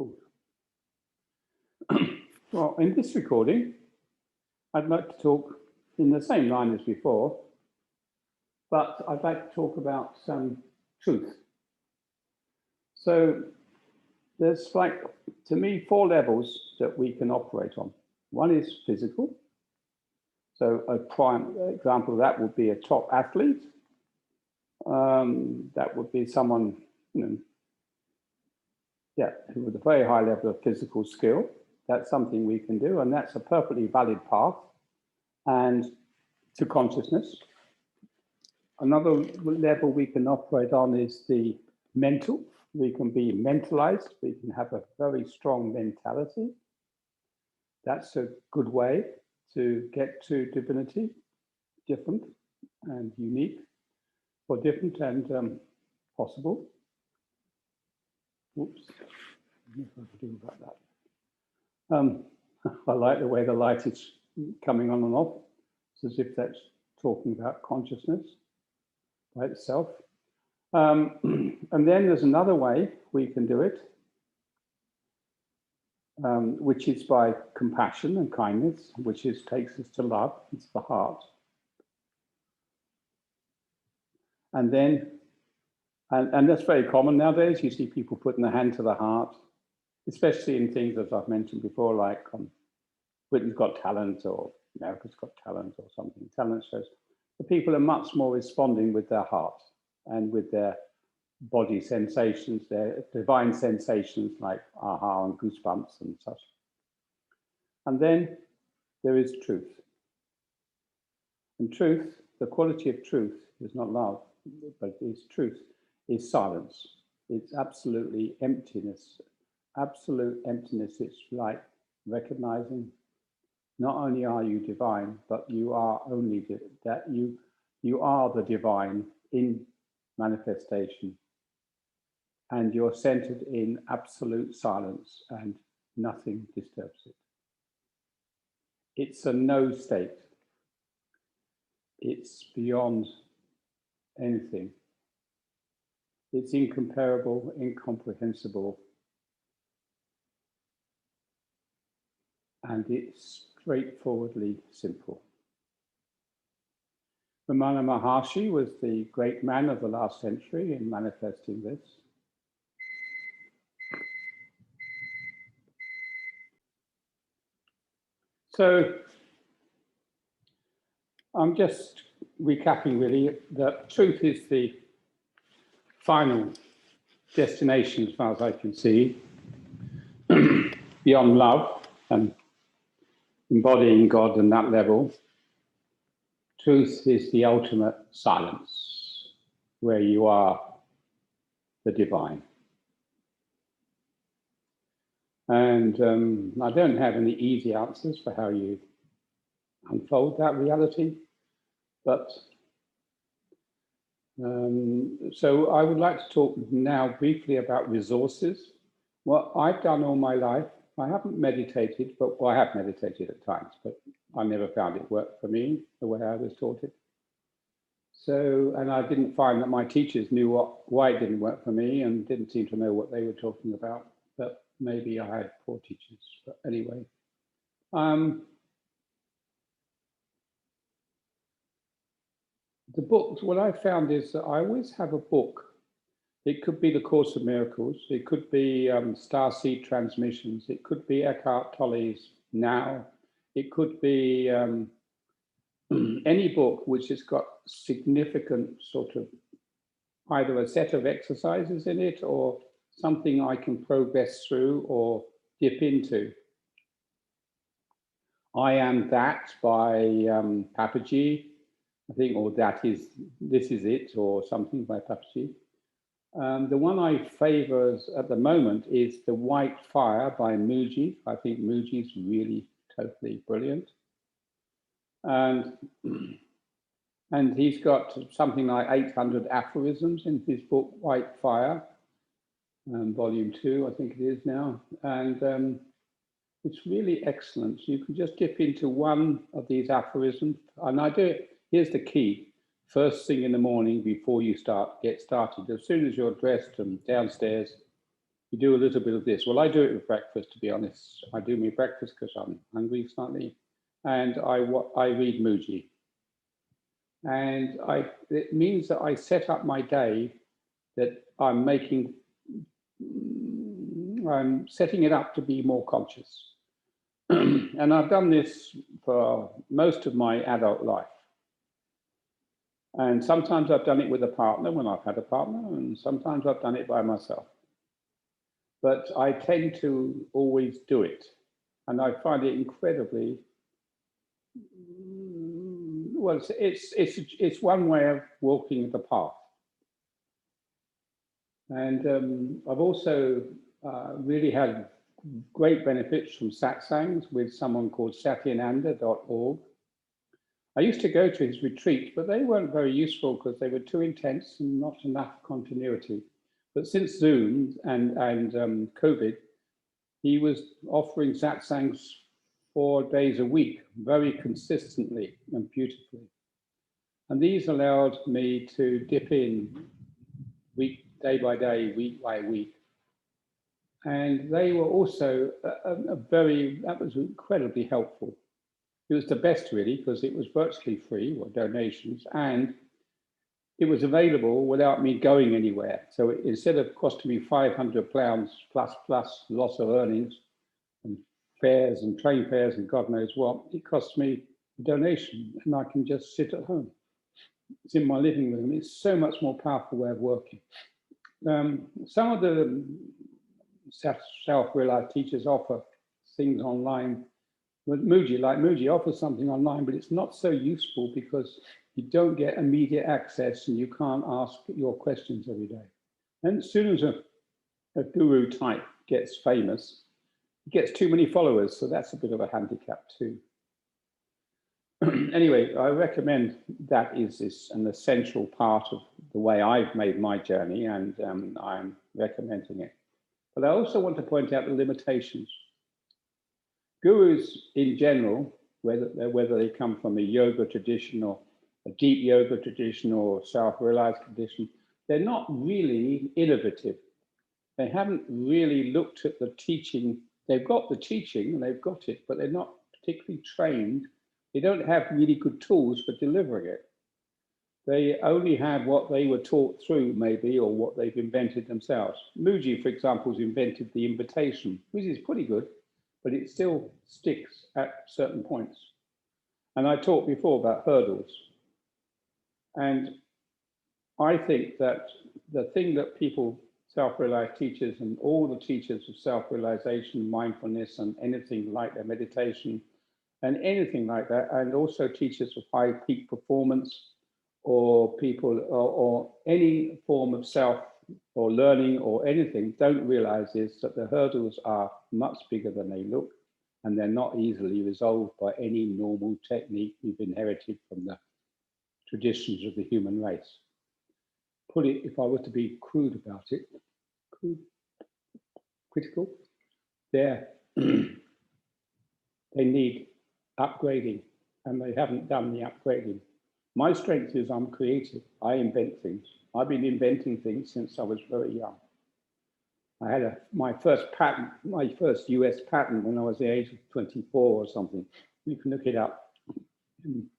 Cool. Well, in this recording, I'd like to talk in the same line as before, but I'd like to talk about some truth. So there's, like, to me, 4 levels that we can operate on. One is physical. So a prime example of that would be a top athlete. That would be someone, who with a very high level of physical skill. That's something we can do, and that's a perfectly valid path and to consciousness. Another level we can operate on is the mental. We can be mentalized. We can have a very strong mentality. That's a good way to get to divinity, different and unique, or different and possible. Oops, I don't know what I can do about that. I like the way the light is coming on and off. It's as if that's talking about consciousness by itself. And then there's another way we can do it, which is by compassion and kindness, which takes us to love. It's the heart. And then, and that's very common nowadays. You see people putting their hand to the heart, especially in things, as I've mentioned before, like Britain's Got Talent or America's Got Talent or something, talent shows. The people are much more responding with their heart and with their body sensations, their divine sensations like aha and goosebumps and such. And then there is truth. And truth, the quality of truth is not love, but is truth, is silence. It's absolutely emptiness. Absolute emptiness. It's like recognizing not only are you divine, but you are only that you are the divine in manifestation, and you're centered in absolute silence and nothing disturbs it. It's a no state. It's beyond anything. It's incomparable, incomprehensible, and it's straightforwardly simple. Ramana Maharshi was the great man of the last century in manifesting this. So I'm just recapping really that truth is the final destination as far as I can see, beyond love and embodying God on that level. Truth is the ultimate silence, where you are the divine. And I don't have any easy answers for how you unfold that reality, but so I would like to talk now briefly about resources. What I've done all my life, I haven't meditated, well, I have meditated at times, but I never found it worked for me the way I was taught it. So, and I didn't find that my teachers knew why it didn't work for me and didn't seem to know what they were talking about, but maybe I had poor teachers, but anyway. The books, what I found is that I always have a book. It could be The Course of Miracles. It could be Starseed Transmissions. It could be Eckhart Tolle's Now. It could be any book which has got significant sort of either a set of exercises in it or something I can progress through or dip into. I Am That by Papaji, I think, or This Is It, or something by Papaji. The one I favor at the moment is The White Fire by Mooji. I think Mooji's really totally brilliant. And he's got something like 800 aphorisms in his book, White Fire, volume 2, I think it is now. And it's really excellent. So you can just dip into one of these aphorisms. And I do it, here's the key. First thing in the morning before you get started. As soon as you're dressed and downstairs, you do a little bit of this. Well, I do it with breakfast, to be honest. I do my breakfast because I'm hungry slightly, and I read Mooji. And it means that I set up my day that I'm setting it up to be more conscious. And I've done this for most of my adult life. And sometimes I've done it with a partner when I've had a partner, and sometimes I've done it by myself. But I tend to always do it. And I find it incredibly, well, it's one way of walking the path. And I've also really had great benefits from satsangs with someone called satyananda.org. I used to go to his retreats, but they weren't very useful because they were too intense and not enough continuity. But since Zoom and COVID, he was offering satsangs 4 days a week, very consistently and beautifully. And these allowed me to dip in day by day, week by week. And they were also that was incredibly helpful. It was the best, really, because it was virtually free, or donations, and it was available without me going anywhere. So instead of costing me £500 plus loss of earnings and fares and train fares and God knows what, it cost me a donation, and I can just sit at home. It's in my living room. It's so much more powerful way of working. Some of the self-realized teachers offer things online. With Mooji offers something online, but it's not so useful because you don't get immediate access and you can't ask your questions every day. And as soon as a guru type gets famous, he gets too many followers, so that's a bit of a handicap too. Anyway, I recommend that is an essential part of the way I've made my journey, and I'm recommending it. But I also want to point out the limitations. Gurus in general, whether they come from a yoga tradition or a deep yoga tradition or self-realized tradition, they're not really innovative. They haven't really looked at the teaching. They've got the teaching and they've got it, but they're not particularly trained. They don't have really good tools for delivering it. They only have what they were taught through, maybe, or what they've invented themselves. Mooji, for example, has invented the invitation, which is pretty good, but it still sticks at certain points. And I talked before about hurdles. And I think that the thing that people, self-realized teachers and all the teachers of self-realization, mindfulness, and anything like that, meditation, and anything like that, and also teachers of high peak performance, or people, or any form of self or learning or anything, don't realize is that the hurdles are much bigger than they look, and they're not easily resolved by any normal technique we've inherited from the traditions of the human race. If I were to be crude about it, critical, they need upgrading, and they haven't done the upgrading. My strength is I'm creative. I invent things. I've been inventing things since I was very young. I had my first patent, my first US patent when I was the age of 24 or something. You can look it up in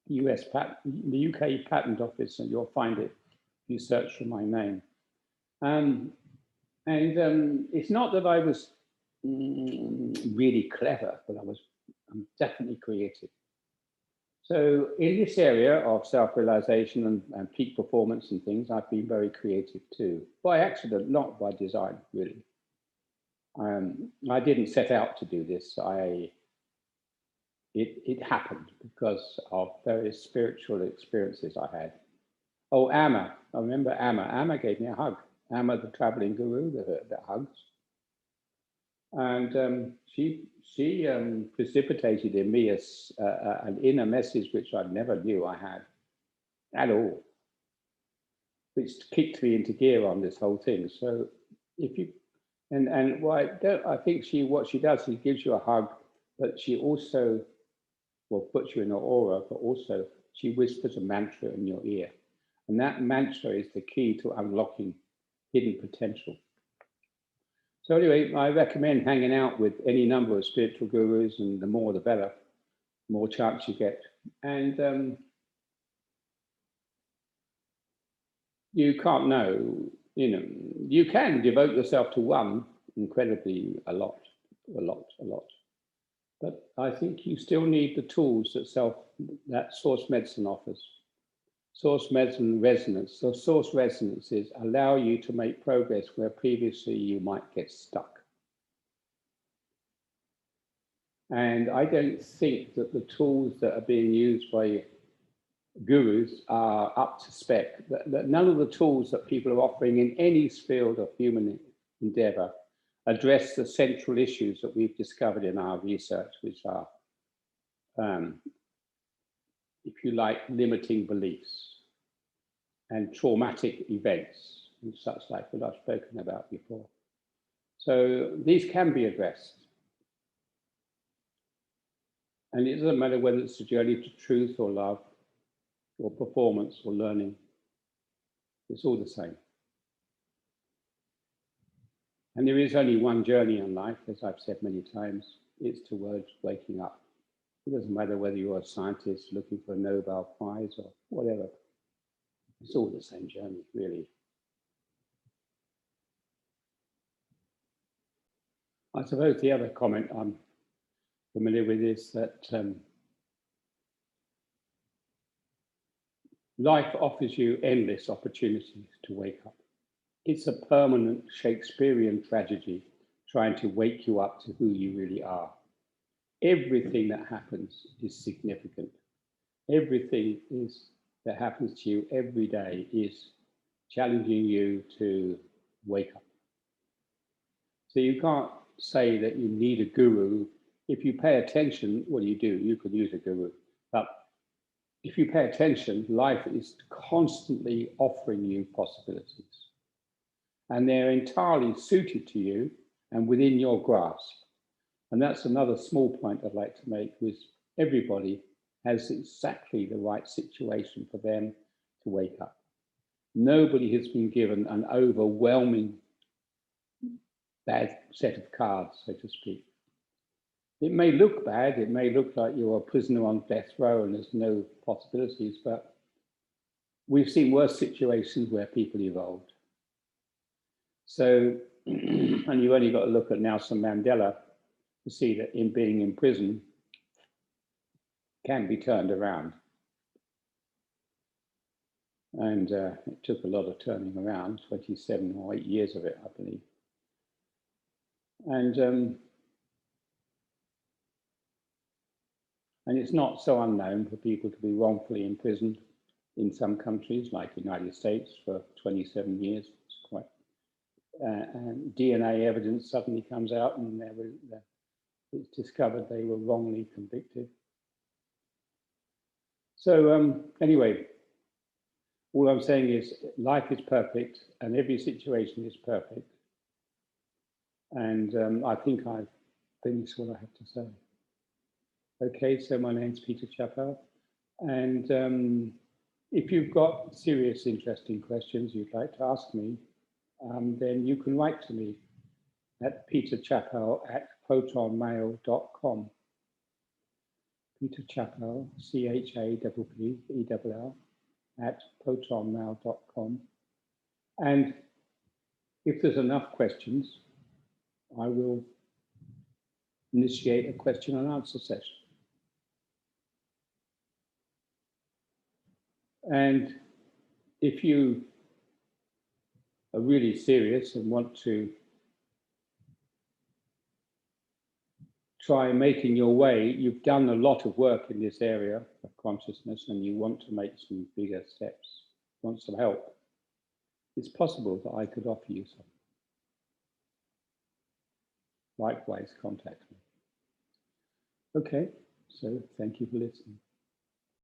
the US patent, the UK Patent Office, and you'll find it if you search for my name. It's not that I was really clever, but I'm definitely creative. So in this area of self-realization and peak performance and things, I've been very creative too, by accident, not by design, really. I didn't set out to do this. It happened because of various spiritual experiences I had. Oh, Amma, I remember Amma. Amma gave me a hug. Amma, the traveling guru that hugs. And she precipitated in me an inner message which I never knew I had at all, which kicked me into gear on this whole thing. So if you, and what I think what she does, she gives you a hug, but she also, well, puts you in her aura, but also she whispers a mantra in your ear. And that mantra is the key to unlocking hidden potential. So anyway, I recommend hanging out with any number of spiritual gurus, and the more the better, more chance you get. And you can't know, you can devote yourself to one incredibly a lot. But I think you still need the tools that source medicine offers. Source medicine resonance. So source resonances allow you to make progress where previously you might get stuck. And I don't think that the tools that are being used by gurus are up to spec. That none of the tools that people are offering in any field of human endeavor address the central issues that we've discovered in our research, which are, if you like, limiting beliefs and traumatic events and such like what I've spoken about before. So these can be addressed. And it doesn't matter whether it's a journey to truth or love or performance or learning. It's all the same. And there is only one journey in life, as I've said many times. It's towards waking up. It doesn't matter whether you're a scientist looking for a Nobel Prize or whatever. It's all the same journey, really. I suppose the other comment I'm familiar with is that life offers you endless opportunities to wake up. It's a permanent Shakespearean tragedy trying to wake you up to who you really are. Everything that happens is significant. Everything that happens to you every day is challenging you to wake up. So you can't say that you need a guru. If you pay attention, what do? You could use a guru. But if you pay attention, life is constantly offering you possibilities. And they're entirely suited to you and within your grasp. And that's another small point I'd like to make, was everybody has exactly the right situation for them to wake up. Nobody has been given an overwhelming bad set of cards, so to speak. It may look bad, it may look like you're a prisoner on death row and there's no possibilities, but we've seen worse situations where people evolved. So, and you only got to look at Nelson Mandela to see that in being in prison can be turned around. And it took a lot of turning around, 27 or 8 years of it, I believe. And it's not so unknown for people to be wrongfully imprisoned in some countries, like the United States, for 27 years. It's quite, and DNA evidence suddenly comes out and it's discovered they were wrongly convicted. So anyway, all I'm saying is life is perfect and every situation is perfect. And I think I've finished what I have to say. Okay, so my name's Peter Chappell. And if you've got serious, interesting questions you'd like to ask me, then you can write to me at peterchappell@protonmail.com. Peter Chappell, CHAPPELL, @protonmail.com. And if there's enough questions, I will initiate a question and answer session. And if you are really serious and want to try making your way, you've done a lot of work in this area of consciousness and you want to make some bigger steps, want some help, it's possible that I could offer you some. Likewise, contact me. Okay, so thank you for listening.